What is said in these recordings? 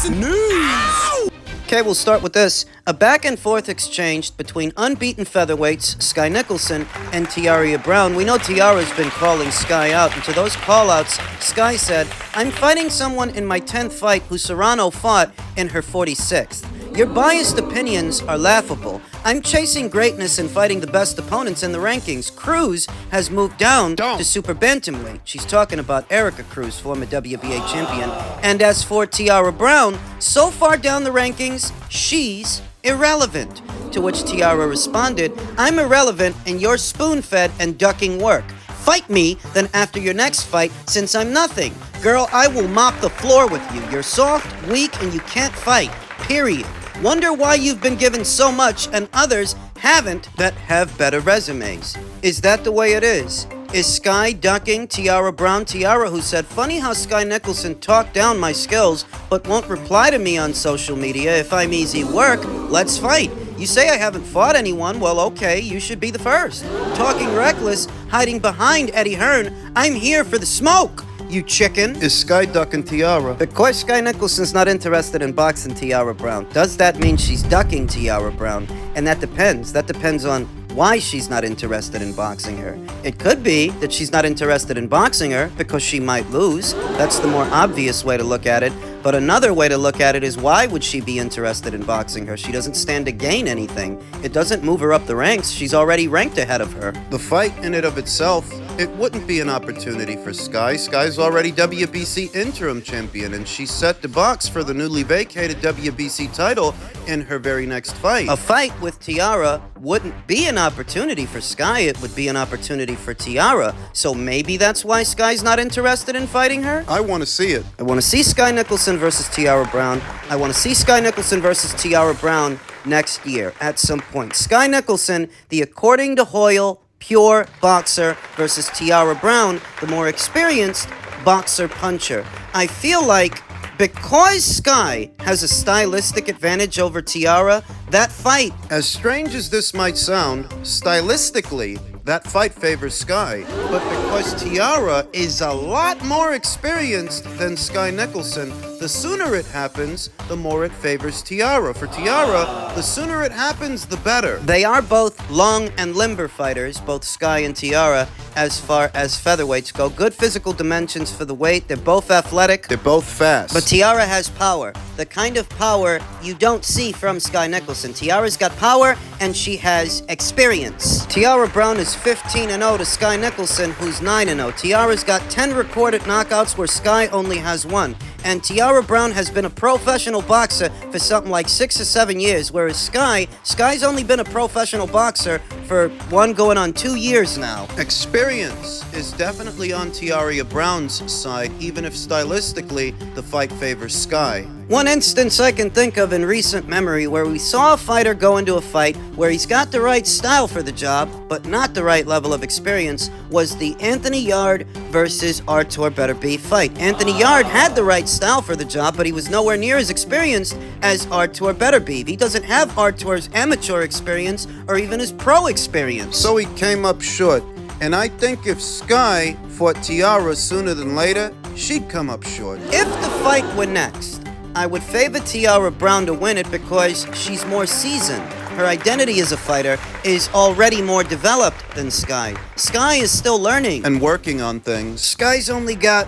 Nicholson. News! Okay, we'll start with this. A back-and-forth exchange between unbeaten featherweights Sky Nicholson and Tiara Brown. We know Tiara's been calling Sky out, and to those call-outs, Sky said, "I'm fighting someone in my 10th fight who Serrano fought in her 46th. Your biased opinions are laughable. I'm chasing greatness and fighting the best opponents in the rankings. Cruz has moved down to super bantamweight." She's talking about Erica Cruz, former WBA champion. And as for Tiara Brown, so far down the rankings, she's irrelevant. To which Tiara responded, "I'm irrelevant and you're spoon-fed and ducking work. Fight me, then after your next fight, since I'm nothing. Girl, I will mop the floor with you. You're soft, weak, and you can't fight. Period. Wonder why you've been given so much and others haven't that have better resumes." Is that the way it is? Is Sky ducking Tiara Brown? Tiara, who said, "Funny how Sky Nicholson talked down my skills but won't reply to me on social media. If I'm easy work, let's fight. You say I haven't fought anyone, well okay, you should be the first. Talking reckless, hiding behind Eddie Hearn, I'm here for the smoke, you chicken." Is Sky ducking Tiara? Because Sky Nicholson's not interested in boxing Tiara Brown, does that mean she's ducking Tiara Brown? And that depends. That depends on why she's not interested in boxing her. It could be that she's not interested in boxing her because she might lose. That's the more obvious way to look at it. But another way to look at it is, why would she be interested in boxing her? She doesn't stand to gain anything. It doesn't move her up the ranks. She's already ranked ahead of her. The fight in and of itself, it wouldn't be an opportunity for Sky. Sky's already WBC interim champion, and she's set to box for the newly vacated WBC title in her very next fight. A fight with Tiara wouldn't be an opportunity for Sky. It would be an opportunity for Tiara. So maybe that's why Sky's not interested in fighting her? I want to see it. I want to see Sky Nicholson versus Tiara Brown. I want to see Sky Nicholson versus Tiara Brown next year at some point. Sky Nicholson, the according to Hoyle pure boxer, versus Tiara Brown, the more experienced boxer puncher. I feel like because Sky has a stylistic advantage over Tiara, that fight, as strange as this might sound, stylistically, that fight favors Sky. But because Tiara is a lot more experienced than Sky Nicholson, the sooner it happens, the more it favors Tiara. For Tiara, the sooner it happens, the better. They are both long and limber fighters, both Sky and Tiara, as far as featherweights go. Good physical dimensions for the weight. They're both athletic. They're both fast. But Tiara has power. The kind of power you don't see from Sky Nicholson. Tiara's got power, and she has experience. Tiara Brown is 15-0 to Sky Nicholson, who's 9-0. Tiara's got 10 recorded knockouts, where Sky only has 1. And Tiara Brown has been a professional boxer for something like 6 or 7 years, whereas Sky's only been a professional boxer for 1 going on 2 years now. Experience is definitely on Tiara Brown's side, even if stylistically the fight favors Sky. One instance I can think of in recent memory where we saw a fighter go into a fight where he's got the right style for the job, but not the right level of experience, was the Anthony Yarde versus Artur Beterbiev fight. Anthony Yarde had the right style for the job, but he was nowhere near as experienced as Artur Beterbiev. He doesn't have Artur's amateur experience or even his pro experience. So he came up short. And I think if Sky fought Tiara sooner than later, she'd come up short. If the fight were next, I would favor Tiara Brown to win it because she's more seasoned. Her identity as a fighter is already more developed than Sky. Sky is still learning. And working on things. Sky's only got,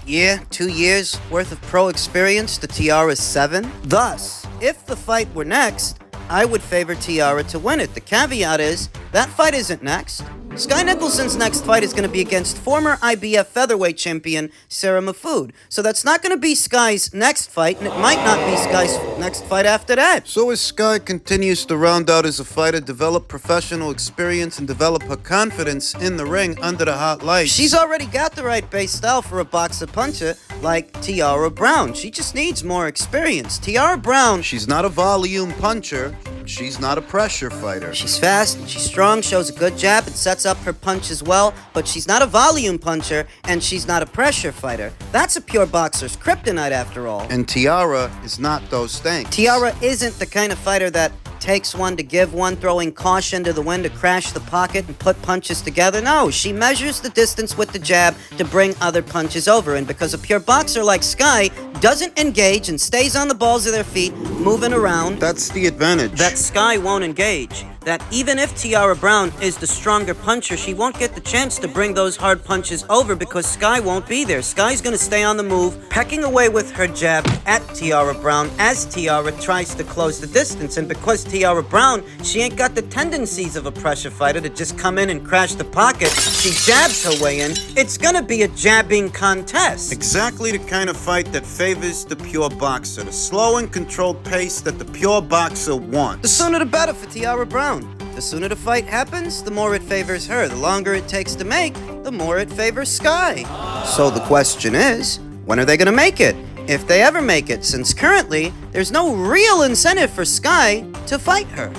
2 years worth of pro experience to Tiara's 7. Thus, if the fight were next, I would favor Tiara to win it. The caveat is, that fight isn't next. Sky Nicholson's next fight is going to be against former IBF featherweight champion Sarah Mahfoud. So that's not going to be Sky's next fight, and it might not be Sky's next fight after that. So as Sky continues to round out as a fighter, develop professional experience, and develop her confidence in the ring under the hot lights, she's already got the right base style for a boxer puncher like Tiara Brown. She just needs more experience. Tiara Brown, she's not a volume puncher. She's not a pressure fighter. She's fast and she's strong, shows a good jab, and sets up her punch as well, but she's not a volume puncher and she's not a pressure fighter. That's a pure boxer's kryptonite after all. And Tiara is not those things. Tiara isn't the kind of fighter that it takes one to give one, throwing caution to the wind to crash the pocket and put punches together. No, she measures the distance with the jab to bring other punches over. And because a pure boxer like Sky doesn't engage and stays on the balls of their feet, moving around, That's the advantage. that Sky won't engage. That even if Tiara Brown is the stronger puncher, she won't get the chance to bring those hard punches over because Sky won't be there. Sky's gonna stay on the move, pecking away with her jab at Tiara Brown as Tiara tries to close the distance. And because Tiara Brown, she ain't got the tendencies of a pressure fighter to just come in and crash the pocket, she jabs her way in. It's gonna be a jabbing contest. Exactly the kind of fight that favors the pure boxer, the slow and controlled pace that the pure boxer wants. The sooner the better for Tiara Brown. The sooner the fight happens, the more it favors her. The longer it takes to make, the more it favors Sky. So the question is, when are they gonna make it? If they ever make it, since currently, there's no real incentive for Sky to fight her.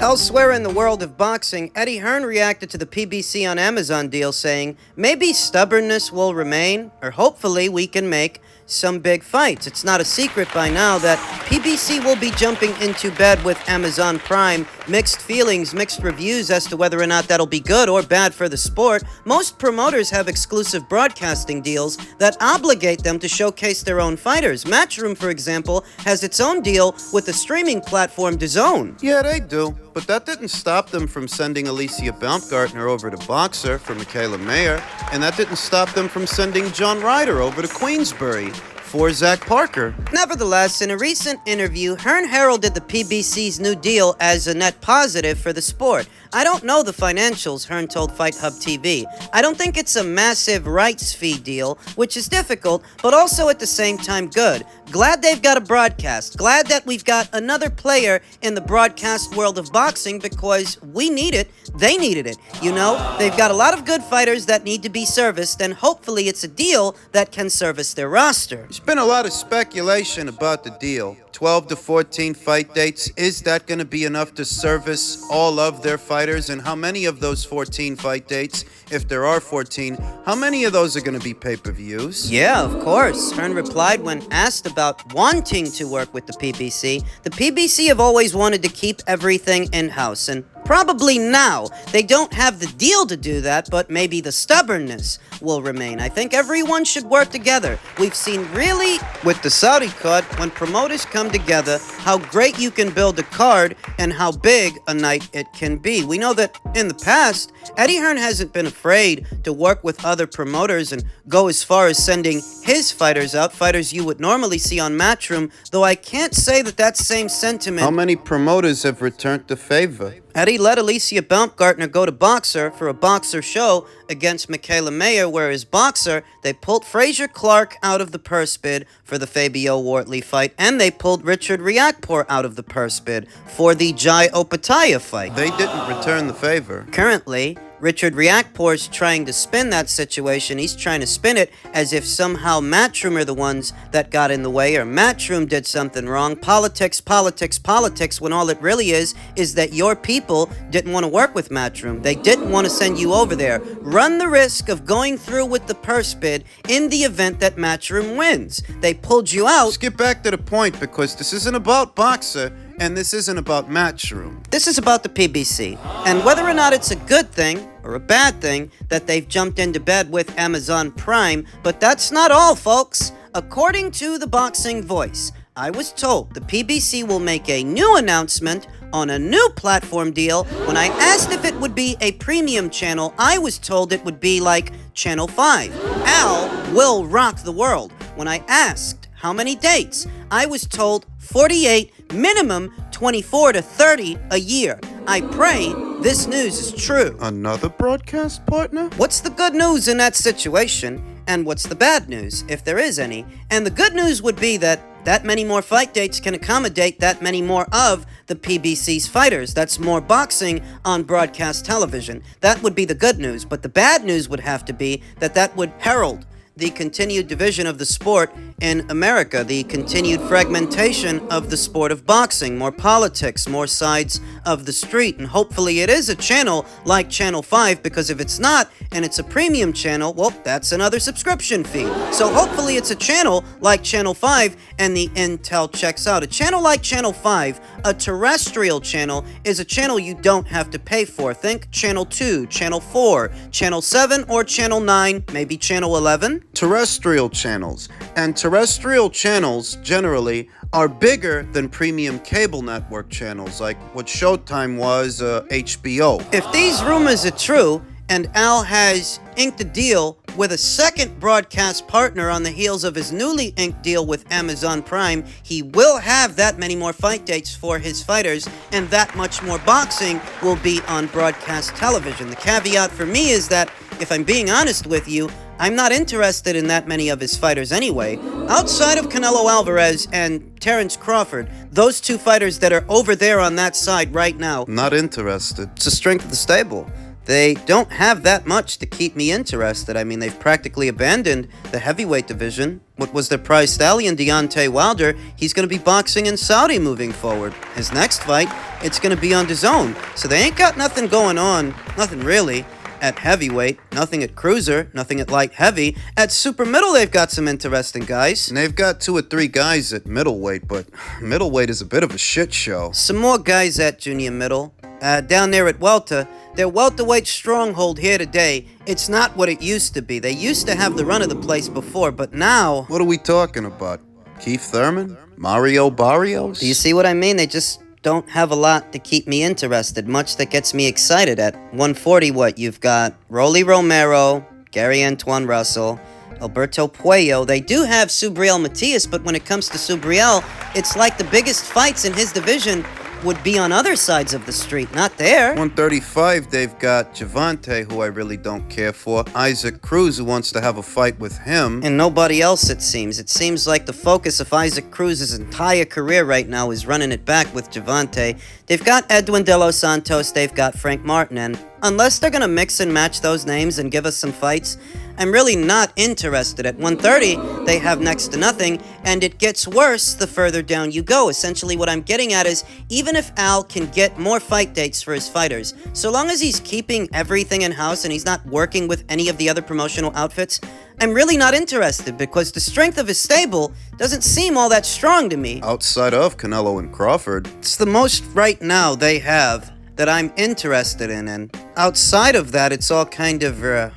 Elsewhere in the world of boxing, Eddie Hearn reacted to the PBC on Amazon deal saying, maybe stubbornness will remain, or hopefully we can make some big fights. It's not a secret by now that PBC will be jumping into bed with Amazon Prime. Mixed feelings, mixed reviews as to whether or not that'll be good or bad for the sport. Most promoters have exclusive broadcasting deals that obligate them to showcase their own fighters. Matchroom, for example, has its own deal with the streaming platform DAZN. Yeah, they do. But that didn't stop them from sending Alicia Baumgartner over to Boxer for Michaela Mayer, and that didn't stop them from sending John Ryder over to Queensbury for Zach Parker. Nevertheless, in a recent interview, Hearn heralded the PBC's new deal as a net positive for the sport. I don't know the financials, Hearn told Fight Hub TV. I don't think it's a massive rights fee deal, which is difficult, but also at the same time good. Glad they've got a broadcast. Glad that we've got another player in the broadcast world of boxing because we need it. They needed it. You know, they've got a lot of good fighters that need to be serviced, and hopefully it's a deal that can service their roster. There's been a lot of speculation about the deal. 12 to 14 fight dates. Is that going to be enough to service all of their fighters? And how many of those 14 fight dates, if there are 14, how many of those are going to be pay-per-views? Yeah, of course. Hearn replied when asked about wanting to work with the PBC. The PBC have always wanted to keep everything in-house, and probably now they don't have the deal to do that, but maybe the stubbornness will remain. I think everyone should work together. We've seen really, with the Saudi cut, when promoters come together, how great you can build a card and how big a night it can be. We know that in the past, Eddie Hearn hasn't been afraid to work with other promoters and go as far as sending his fighters out, fighters you would normally see on Matchroom, though I can't say that same sentiment. How many promoters have returned the favor? Eddie let Alicia Baumgartner go to Boxer for a Boxer show against Michaela Mayer, whereas Boxer, they pulled Frazier Clark out of the purse bid for the Fabio Wortley fight, and they pulled Richard Riakporhe out of the purse bid for the Jai Opetaia fight. They didn't return the favor. Currently, Richard Riakporhe's trying to spin that situation. He's trying to spin it as if somehow Matchroom are the ones that got in the way, or Matchroom did something wrong. Politics, politics, politics, when all it really is that your people didn't want to work with Matchroom. They didn't want to send you over there. Run the risk of going through with the purse bid in the event that Matchroom wins. They pulled you out. Let's get back to the point, because this isn't about Boxer, and this isn't about Matchroom. This is about the PBC, and whether or not it's a good thing or a bad thing that they've jumped into bed with Amazon Prime, but that's not all, folks. According to the Boxing Voice, I was told the PBC will make a new announcement on a new platform deal. When I asked if it would be a premium channel, I was told it would be like Channel 5. Al will rock the world. When I asked how many dates, I was told 48, minimum 24 to 30 a year. I pray this news is true. Another broadcast partner? What's the good news in that situation? And what's the bad news, if there is any? And the good news would be that many more fight dates can accommodate that many more of the PBC's fighters. That's more boxing on broadcast television. That would be the good news. But the bad news would have to be that would herald the continued division of the sport in America, the continued fragmentation of the sport of boxing, more politics, more sides of the street, and hopefully it is a channel like Channel 5, because if it's not, and it's a premium channel, well, that's another subscription fee. So hopefully it's a channel like Channel 5, and the intel checks out. A channel like Channel 5, a terrestrial channel, is a channel you don't have to pay for. Think Channel 2, Channel 4, Channel 7, or Channel 9, maybe Channel 11. Terrestrial channels. And terrestrial channels, generally, are bigger than premium cable network channels, like what Showtime was, HBO. If these rumors are true, and Al has inked a deal with a second broadcast partner on the heels of his newly inked deal with Amazon Prime, he will have that many more fight dates for his fighters, and that much more boxing will be on broadcast television. The caveat for me is that, if I'm being honest with you, I'm not interested in that many of his fighters anyway. Outside of Canelo Alvarez and Terence Crawford, those two fighters that are over there on that side right now, Not interested. it's the strength of the stable. They don't have that much to keep me interested. I mean, they've practically abandoned the heavyweight division. What was their prize stallion, Deontay Wilder? He's going to be boxing in Saudi moving forward. His next fight, it's going to be on DAZN. So they ain't got nothing going on, nothing really, at heavyweight, nothing at cruiser, nothing at light heavy. At super middle, they've got some interesting guys. And they've got 2 or 3 guys at middleweight, but middleweight is a bit of a shit show. Some more guys at junior middle. Down there at welter, their welterweight stronghold here today, it's not what it used to be. They used to have the run of the place before, but now... What are we talking about? Keith Thurman? Mario Barrios? Do you see what I mean? They just don't have a lot to keep me interested, much that gets me excited. At 140, what? You've got Rolly Romero, Gary Antoine Russell, Alberto Puello. They do have Subriel Matias, but when it comes to Subriel, it's like the biggest fights in his division would be on other sides of the street, not there. 135, they've got Javante, who I really don't care for. Isaac Cruz, who wants to have a fight with him. And nobody else, it seems. It seems like the focus of Isaac Cruz's entire career right now is running it back with Javante. They've got Edwin De Los Santos, they've got Frank Martin, and unless they're gonna mix and match those names and give us some fights, I'm really not interested. At 130, they have next to nothing, and it gets worse the further down you go. Essentially, what I'm getting at is, even if Al can get more fight dates for his fighters, so long as he's keeping everything in-house and he's not working with any of the other promotional outfits, I'm really not interested, because the strength of his stable doesn't seem all that strong to me. Outside of Canelo and Crawford. It's the most right now they have that I'm interested in, and outside of that, it's all kind of,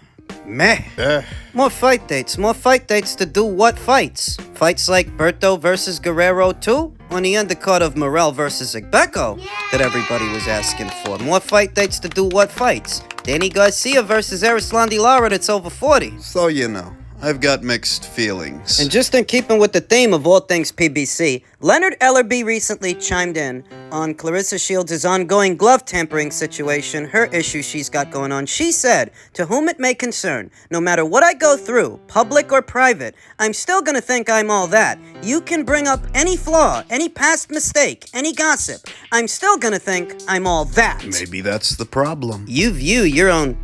meh. More fight dates to do what fights? Fights like Berto versus Guerrero 2? On the undercard of Morel versus Igbeko that everybody was asking for. More fight dates to do what fights? Danny Garcia versus Erislandy Lara that's over 40. So you know, I've got mixed feelings. And just in keeping with the theme of all things PBC, Leonard Ellerbe recently chimed in on Clarissa Shields' ongoing glove tampering situation, her issue she's got going on. She said, "To whom it may concern, no matter what I go through, public or private, I'm still gonna think I'm all that. You can bring up any flaw, any past mistake, any gossip. I'm still gonna think I'm all that." Maybe that's the problem. You view your own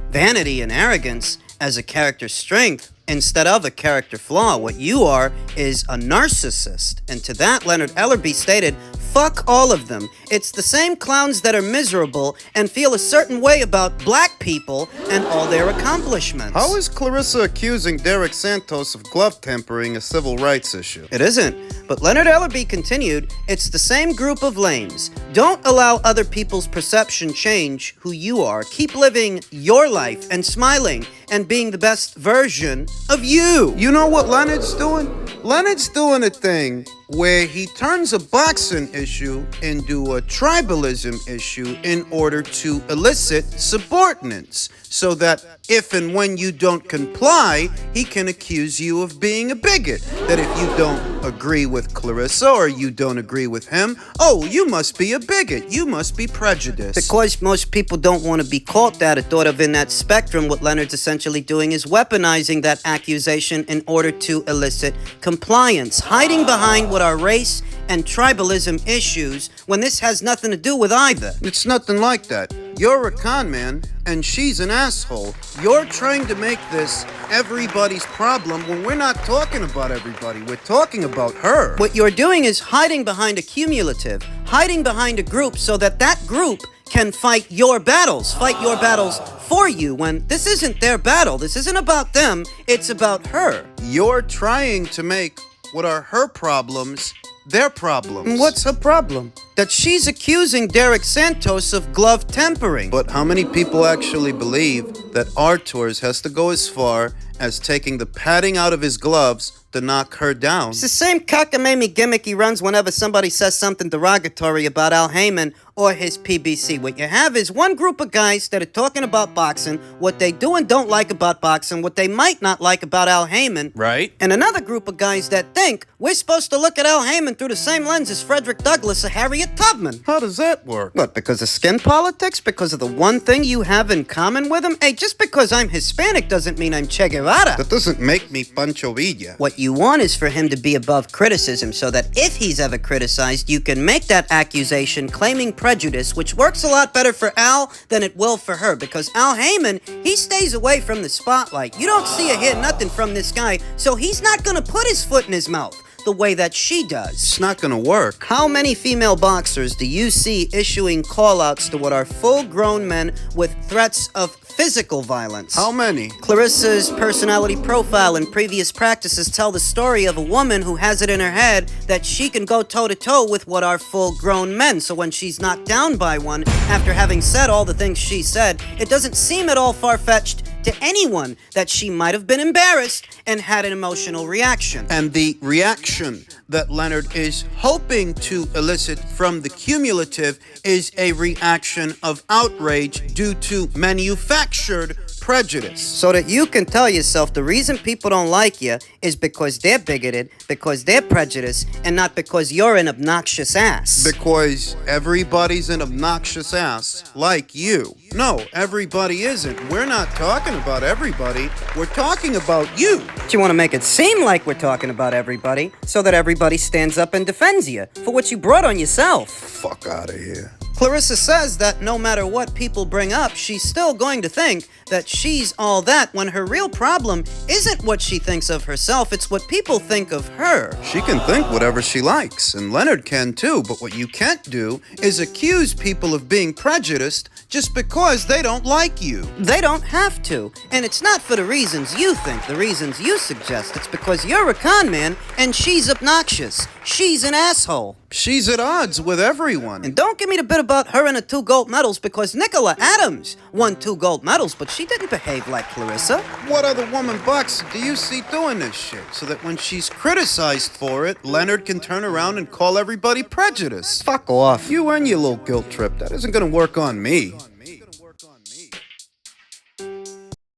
vanity and arrogance as a character strength instead of a character flaw. What you are is a narcissist. And to that, Leonard Ellerbe stated, "Fuck all of them. It's the same clowns that are miserable and feel a certain way about black people and all their accomplishments." How is Clarissa accusing Derek Santos of glove tampering a civil rights issue? It isn't. But Leonard Ellerbe continued, "It's the same group of lames. Don't allow other people's perception change who you are. Keep living your life and smiling and being the best version of you." You know what Leonard's doing? Leonard's doing a thing where he turns a boxing issue into a tribalism issue in order to elicit subordinates, so that if and when you don't comply, he can accuse you of being a bigot. That if you don't agree with Clarissa or you don't agree with him, oh, you must be a bigot, you must be prejudiced. Because most people don't want to be called that or thought of in that spectrum, what Leonard's essentially doing is weaponizing that accusation in order to elicit compliance, hiding behind what are race and tribalism issues when this has nothing to do with either. It's nothing like that. You're a con man, and she's an asshole. You're trying to make this everybody's problem when we're not talking about everybody. We're talking about her. What you're doing is hiding behind a cumulative, hiding behind a group so that that group can fight your battles for you when this isn't their battle. This isn't about them, it's about her. You're trying to make what are her problems their problems. What's her problem? That she's accusing Derek Santos of glove tempering. But how many people actually believe that Arturs has to go as far as taking the padding out of his gloves to knock her down? It's the same cockamamie gimmick he runs whenever somebody says something derogatory about Al Heyman or his PBC. What you have is one group of guys that are talking about boxing, what they do and don't like about boxing, what they might not like about Al Heyman. Right. And another group of guys that think we're supposed to look at Al Heyman through the same lens as Frederick Douglass or Harriet Tubman. How does that work? What, because of skin politics? Because of the one thing you have in common with him? Hey, just because I'm Hispanic doesn't mean I'm Che Guevara. That doesn't make me Pancho Villa. What you want is for him to be above criticism so that if he's ever criticized, you can make that accusation claiming prejudice, which works a lot better for Al than it will for her, because Al Heyman, he stays away from the spotlight. You don't see or hear nothing from this guy, so he's not gonna put his foot in his mouth the way that she does. It's not gonna work. How many female boxers do you see issuing call-outs to what are full-grown men with threats of physical violence? How many? Clarissa's personality profile and previous practices tell the story of a woman who has it in her head that she can go toe-to-toe with what are full-grown men. So when she's knocked down by one, after having said all the things she said, it doesn't seem at all far-fetched to anyone that she might have been embarrassed and had an emotional reaction. And the reaction that Leonard is hoping to elicit from the cumulative is a reaction of outrage due to manufactured prejudice. So that you can tell yourself the reason people don't like you is because they're bigoted, because they're prejudiced, and not because you're an obnoxious ass. Because everybody's an obnoxious ass like you. No, everybody isn't. We're not talking about everybody. We're talking about you. But you want to make it seem like we're talking about everybody so that everybody stands up and defends you for what you brought on yourself. Fuck out of here. Clarissa says that no matter what people bring up, she's still going to think that she's all that when her real problem isn't what she thinks of herself, it's what people think of her. She can think whatever she likes, and Leonard can too, but what you can't do is accuse people of being prejudiced just because they don't like you. They don't have to, and it's not for the reasons you think, the reasons you suggest. It's because you're a con man, and she's obnoxious. She's an asshole. She's at odds with everyone. And don't give me the bit about her and the 2 gold medals, because Nicola Adams won 2 gold medals, but she didn't behave like Clarissa. What other woman boxer do you see doing this shit? So that when she's criticized for it, Leonard can turn around and call everybody prejudiced. Fuck off. You and your little guilt trip. That isn't gonna work on me.